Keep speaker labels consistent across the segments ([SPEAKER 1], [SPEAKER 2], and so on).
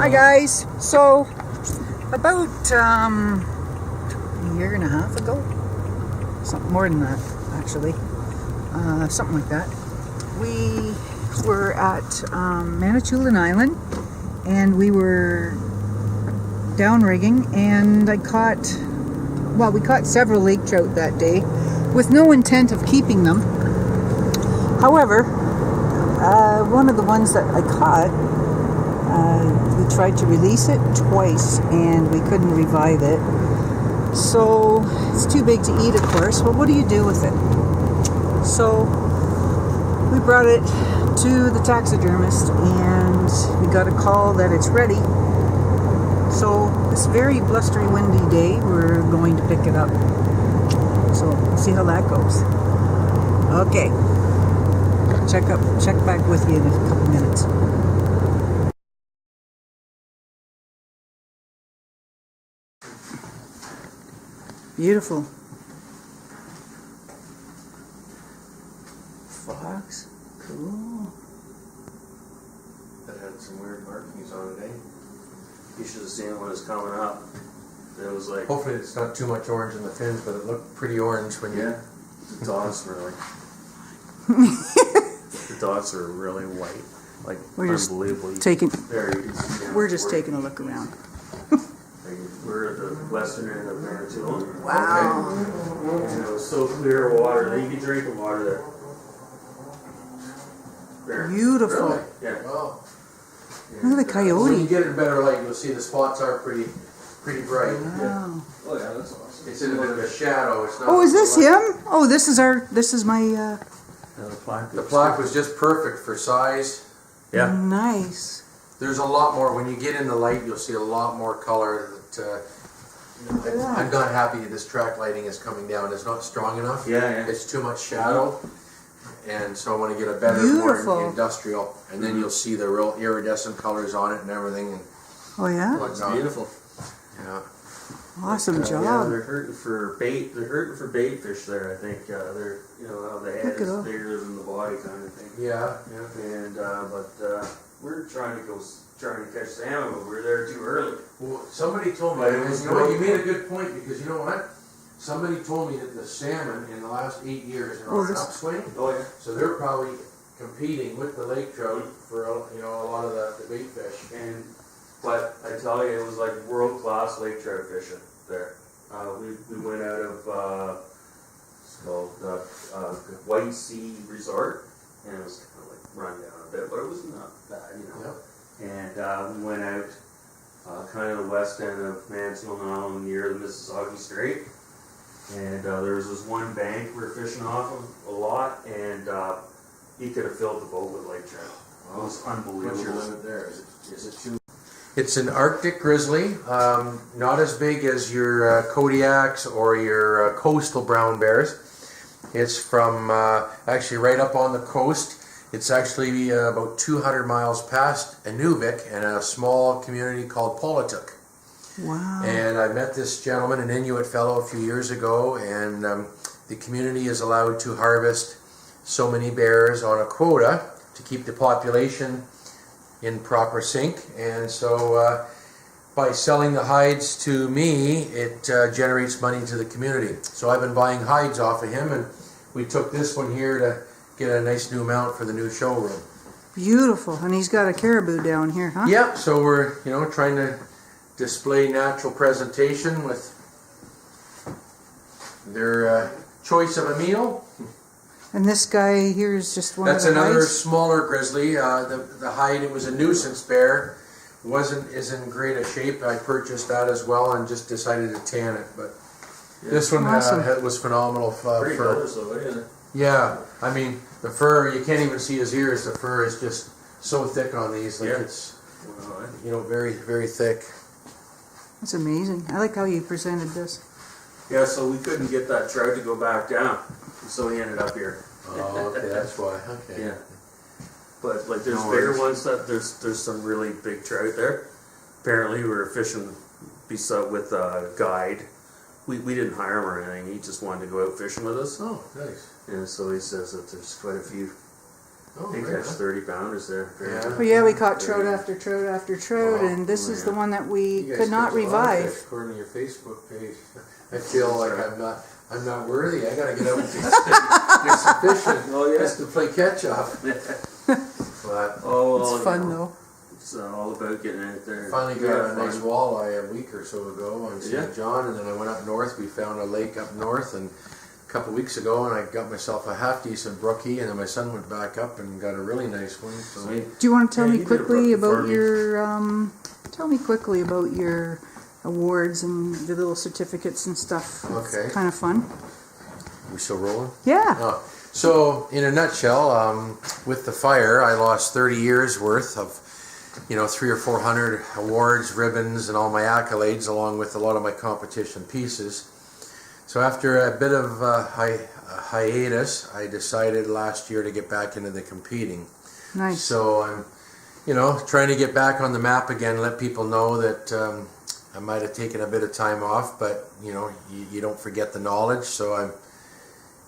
[SPEAKER 1] Hi guys. So about a year and a half ago, something more than that actually, something like that, we were at Manitoulin Island and we were downrigging, and we caught several lake trout that day with no intent of keeping them. However, one of the ones that I caught, we tried to release it twice and we couldn't revive it. So it's too big to eat, of course. Well, what do you do with it? So we brought it to the taxidermist and we got a call that it's ready. So this very blustery, windy day, we're going to pick it up. So we'll see how that goes. Okay. Check back with you in a couple minutes. Beautiful. Fox. Cool.
[SPEAKER 2] That had some weird markings on it, eh? You should have seen it when it was coming up. It was like...
[SPEAKER 3] Hopefully it's not too much orange in the fins, but it looked pretty orange when you...
[SPEAKER 2] Yeah. The dots were like... the dots are really white. Like,
[SPEAKER 1] we're
[SPEAKER 2] unbelievably...
[SPEAKER 1] We're just taking a look around.
[SPEAKER 2] We're at the western end of Manitoulin.
[SPEAKER 1] Wow.
[SPEAKER 2] Okay. And it was so clear water that you could drink the water there. There.
[SPEAKER 1] Beautiful.
[SPEAKER 3] Really?
[SPEAKER 2] Yeah.
[SPEAKER 3] Wow.
[SPEAKER 1] Look at the coyote.
[SPEAKER 3] When you get in better light, you'll see the spots are pretty bright.
[SPEAKER 1] Wow.
[SPEAKER 2] Yeah. Oh yeah, that's awesome.
[SPEAKER 3] It's in a bit of a shadow. It's not.
[SPEAKER 1] Oh, is this him? Oh, this is my.
[SPEAKER 2] The plaque.
[SPEAKER 3] The plaque was just perfect for size.
[SPEAKER 2] Yeah.
[SPEAKER 1] Nice.
[SPEAKER 3] There's a lot more. When you get in the light, you'll see a lot more color. I'm not happy this track lighting is coming down. It's not strong enough.
[SPEAKER 2] Yeah.
[SPEAKER 3] It's too much shadow. And so I want to get a better,
[SPEAKER 1] Beautiful.
[SPEAKER 3] more industrial, and then you'll see the real iridescent colors on it and everything. And
[SPEAKER 1] Oh yeah.
[SPEAKER 2] It's beautiful.
[SPEAKER 3] Yeah.
[SPEAKER 1] Awesome job.
[SPEAKER 2] Yeah, they're hurting for bait. They're hurting for bait fish there. I think they're how the head
[SPEAKER 1] Look it
[SPEAKER 2] is
[SPEAKER 1] up.
[SPEAKER 2] bigger than the body kind of thing.
[SPEAKER 3] Yeah.
[SPEAKER 2] And we're trying to catch salmon, but we're there too early.
[SPEAKER 3] Well, somebody told me,
[SPEAKER 2] But it was
[SPEAKER 3] you know what, you made a good point, because you know what? Somebody told me that the salmon in the last 8 years are on an upswing.
[SPEAKER 2] Oh yeah.
[SPEAKER 3] So they're probably competing with the lake trout for a lot of the bait fish.
[SPEAKER 2] But I tell you, it was like world class lake trout fishing there. We went out of it's called White Sea Resort, and it was kind of like run down a bit, but it was not bad,
[SPEAKER 3] Yep.
[SPEAKER 2] And we went out kind of the west end of Manitoulin Island near the Mississauga Strait. And there was this one bank we were fishing off of a lot, and you could have filled the boat with lake trout. It was unbelievable.
[SPEAKER 3] What's your limit there? Is it too? It's an Arctic grizzly, not as big as your Kodiaks or your coastal brown bears. It's from actually right up on the coast. It's actually about 200 miles past Inuvik in a small community called Polituk.
[SPEAKER 1] Wow.
[SPEAKER 3] And I met this gentleman, an Inuit fellow, a few years ago, and the community is allowed to harvest so many bears on a quota to keep the population in proper sync. And so by selling the hides to me, it generates money to the community. So I've been buying hides off of him, and we took this one here to get a nice new mount for the new showroom.
[SPEAKER 1] Beautiful. And he's got a caribou down here, huh?
[SPEAKER 3] Yep, so we're trying to display natural presentation with their choice of a meal.
[SPEAKER 1] And this guy here is just one
[SPEAKER 3] That's
[SPEAKER 1] of the
[SPEAKER 3] another
[SPEAKER 1] hides?
[SPEAKER 3] smaller grizzly. The hide, it was a nuisance bear. Is in great a shape. I purchased that as well and just decided to tan it. But this one
[SPEAKER 1] Awesome.
[SPEAKER 3] was phenomenal
[SPEAKER 2] Pretty
[SPEAKER 3] fur.
[SPEAKER 2] close though, isn't it?
[SPEAKER 3] Yeah, I mean the fur. You can't even see his ears. The fur is just so thick on these. Like it's very, very thick.
[SPEAKER 1] That's amazing. I like how you presented this.
[SPEAKER 2] Yeah, so we couldn't get that trout to go back down, so he ended up here.
[SPEAKER 3] Oh, okay, that's why. Okay.
[SPEAKER 2] Yeah. But like, there's bigger ones that there's some really big trout there. Apparently, we were fishing with a guide. We didn't hire him or anything. He just wanted to go out fishing with us.
[SPEAKER 3] Oh, nice.
[SPEAKER 2] And so he says that there's quite a few
[SPEAKER 3] Oh,
[SPEAKER 2] They
[SPEAKER 3] right.
[SPEAKER 2] catch 30-pounders there.
[SPEAKER 3] Yeah.
[SPEAKER 1] Oh yeah, we caught trout after trout after trout,
[SPEAKER 3] Wow.
[SPEAKER 1] and this is the
[SPEAKER 2] Yeah.
[SPEAKER 1] one that we
[SPEAKER 3] You guys
[SPEAKER 1] could not
[SPEAKER 3] catch a lot of
[SPEAKER 1] revive.
[SPEAKER 3] fish, according to your Facebook page. I feel like I'm not worthy. I gotta get out and do some fishing
[SPEAKER 2] Oh, yeah.
[SPEAKER 3] just to play catch up. But
[SPEAKER 2] Oh,
[SPEAKER 1] It's fun though.
[SPEAKER 2] It's all about getting out there.
[SPEAKER 3] finally
[SPEAKER 2] Yeah,
[SPEAKER 3] got a nice
[SPEAKER 2] fun.
[SPEAKER 3] walleye a week or so ago on St.
[SPEAKER 2] Yeah.
[SPEAKER 3] John, and then I went up north. We found a lake up north, and a couple weeks ago, and I got myself a half decent brookie, and then my son went back up and got a really nice one. So
[SPEAKER 2] Sweet.
[SPEAKER 1] Do you want to tell
[SPEAKER 2] Yeah,
[SPEAKER 1] me
[SPEAKER 2] you did a
[SPEAKER 1] quickly
[SPEAKER 2] rookie for
[SPEAKER 1] about
[SPEAKER 2] me.
[SPEAKER 1] your tell me quickly about your awards and the little certificates and stuff?
[SPEAKER 3] Okay.
[SPEAKER 1] It's kind of fun.
[SPEAKER 3] we still rolling?
[SPEAKER 1] Yeah.
[SPEAKER 3] Oh, so in a nutshell, with the fire, I lost 30 years worth of, 300 or 400 awards, ribbons, and all my accolades, along with a lot of my competition pieces. So after a bit of hiatus, I decided last year to get back into the competing.
[SPEAKER 1] Nice.
[SPEAKER 3] So I'm, trying to get back on the map again, let people know that I might have taken a bit of time off, but you don't forget the knowledge. So I'm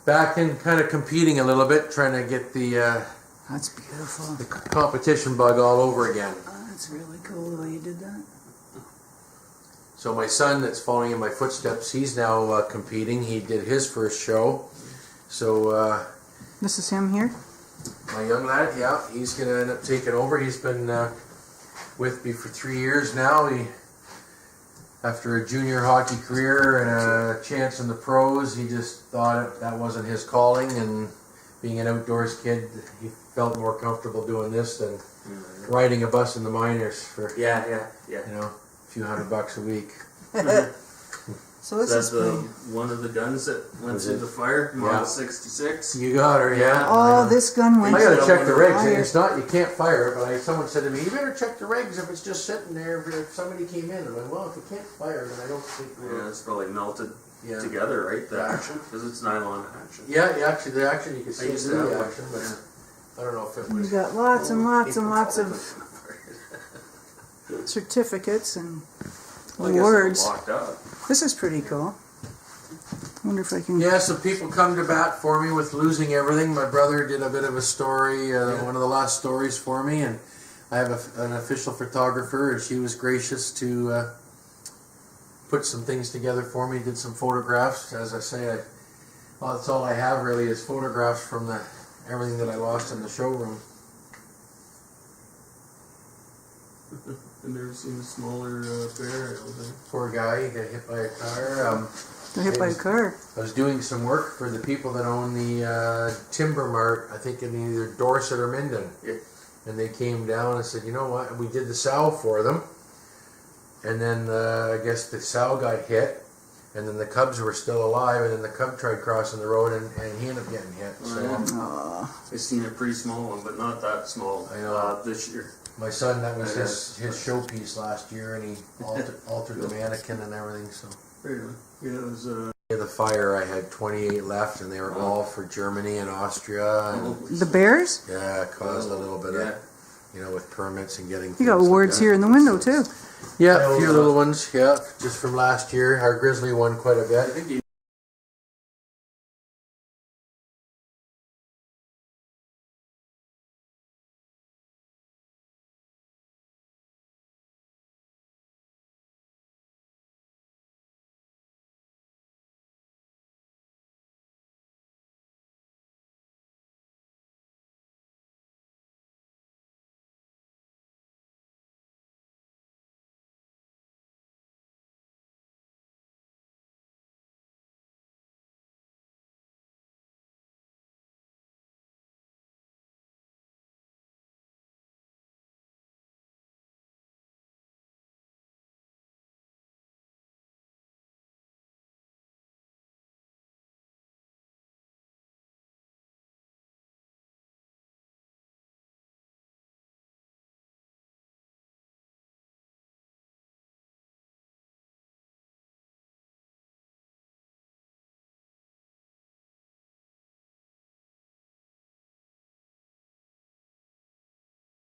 [SPEAKER 3] back in kind of competing a little bit, trying to get the
[SPEAKER 1] That's beautiful.
[SPEAKER 3] competition bug all over again.
[SPEAKER 1] Oh, that's really cool the way you did that.
[SPEAKER 3] So my son that's following in my footsteps, he's now competing. He did his first show. So
[SPEAKER 1] This is him here.
[SPEAKER 3] my young lad, yeah, he's going to end up taking over. He's been with me for 3 years now. After a junior hockey career and a chance in the pros, he just thought that wasn't his calling, and being an outdoors kid, he felt more comfortable doing this than riding a bus in the minors for
[SPEAKER 2] Yeah.
[SPEAKER 3] a few $100 a week.
[SPEAKER 1] So this
[SPEAKER 2] That's
[SPEAKER 1] is pretty.
[SPEAKER 2] one of the guns that went
[SPEAKER 3] Was
[SPEAKER 2] through
[SPEAKER 3] it?
[SPEAKER 2] the fire, Model
[SPEAKER 3] Yeah.
[SPEAKER 2] 66.
[SPEAKER 3] You got her, yeah.
[SPEAKER 1] Oh, this gun went.
[SPEAKER 3] I gotta
[SPEAKER 2] It's
[SPEAKER 3] check the regs.
[SPEAKER 1] fire.
[SPEAKER 3] It's not, you can't fire it, but someone said to me, you better check the regs if it's just sitting there, if somebody came in. I'm like, well, if you can't fire, then I don't think
[SPEAKER 2] Yeah, it's probably melted
[SPEAKER 3] Yeah.
[SPEAKER 2] together, right? The
[SPEAKER 3] Yeah.
[SPEAKER 2] action, because it's nylon action.
[SPEAKER 3] Yeah, actually, the action, you can
[SPEAKER 2] I
[SPEAKER 3] still
[SPEAKER 2] used
[SPEAKER 3] see
[SPEAKER 2] to have
[SPEAKER 3] the
[SPEAKER 2] one.
[SPEAKER 3] action, but
[SPEAKER 2] Yeah.
[SPEAKER 3] I don't know if it
[SPEAKER 1] You
[SPEAKER 3] was.
[SPEAKER 1] got lots and lots and lots of certificates and
[SPEAKER 2] Well, I guess it
[SPEAKER 1] awards.
[SPEAKER 2] locked up.
[SPEAKER 1] This is pretty cool. Wonder if I can.
[SPEAKER 3] Yeah, so people come to bat for me with losing everything. My brother did a bit of a story, one of the last stories for me, and I have an official photographer, and she was gracious to put some things together for me, did some photographs. As I say, that's all I have really is photographs from everything that I lost in the showroom.
[SPEAKER 2] I've never seen a smaller bear, I don't think.
[SPEAKER 3] Poor guy, he got hit by a car.
[SPEAKER 1] Got hit by a car.
[SPEAKER 3] I was doing some work for the people that own the Timber Mart, I think in either Dorset or Minden.
[SPEAKER 2] Yeah.
[SPEAKER 3] And they came down and said, you know what, we did the sow for them. And then I guess the sow got hit, and then the cubs were still alive, and then the cub tried crossing the road, and he ended up getting hit. So
[SPEAKER 1] Aw.
[SPEAKER 2] I've seen a pretty small one, but not that small.
[SPEAKER 3] I know.
[SPEAKER 2] This year.
[SPEAKER 3] my son, that was his showpiece last year, and he altered the mannequin and everything. So
[SPEAKER 2] Very good. Yeah, it was.
[SPEAKER 3] in the fire, I had 28 left, and they were all for Germany and Austria. And
[SPEAKER 1] The bears?
[SPEAKER 3] yeah, it caused a little bit
[SPEAKER 2] Yeah.
[SPEAKER 3] of, with permits and getting.
[SPEAKER 1] You got
[SPEAKER 3] things
[SPEAKER 1] awards
[SPEAKER 3] like that.
[SPEAKER 1] here in the window too.
[SPEAKER 3] Yeah, a few little ones. Yeah, just from last year. Our grizzly won quite a
[SPEAKER 2] I
[SPEAKER 3] bit.
[SPEAKER 2] think you